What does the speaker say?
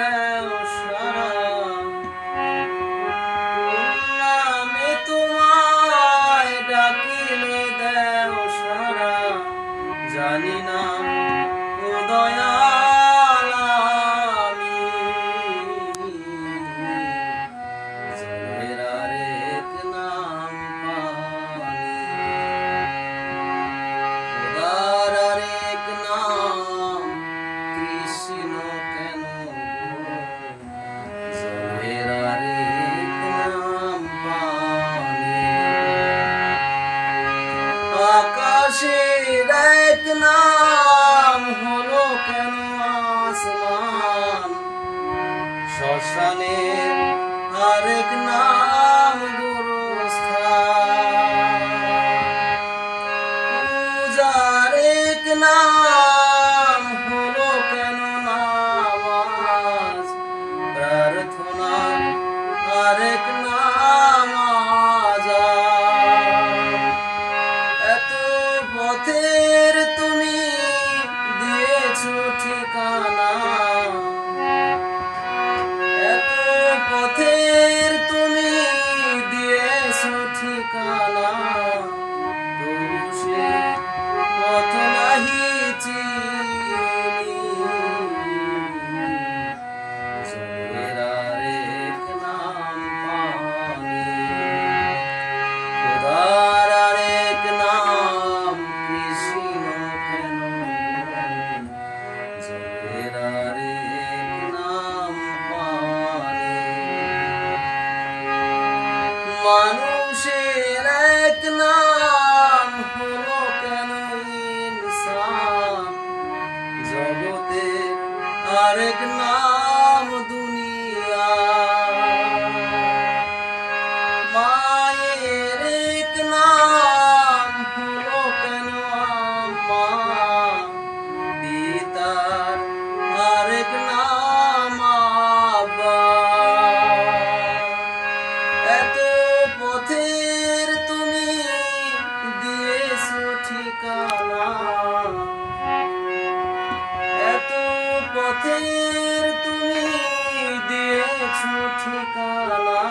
দেও সারা, নামে তোমায় ডাকিলে দেও সারা, জানি না ও দয়াল আমি জলের আরেক নাম পানি, খোদার আরেক নাম কৃষ্ণ কেন গো, জলের আরেক নাম পানি, আকাশের এক নাম হলো কেন আসমান, শ্মশানের আরেক নাম গোরস্থান, পূজার এক নাম হলো কেন নামাজ, প্রার্থনা আরেক নাম আযান। এত পথের তুমি দিয়েছো ঠিকানা, এত পথের তুমি দিয়েছো ঠিকানা, তবু সে পথ নাহি চিনি, জলের আরেক নাম পানি, খোদার আরেক নাম কৃষ্ণ কেন গো, জলের আরেক নাম পানি, মানুষের এক নাম হলো কেন ইনসান, জগতের আরেক নাম দুনিয়া, মায়ের এক নাম হলো কেন আম্মা, পিতার আরেক নাম আব্বা। এত পথের তুমি দিয়েছো ঠিকানা, এত পথের তুমি দিয়েছো ঠিকানা,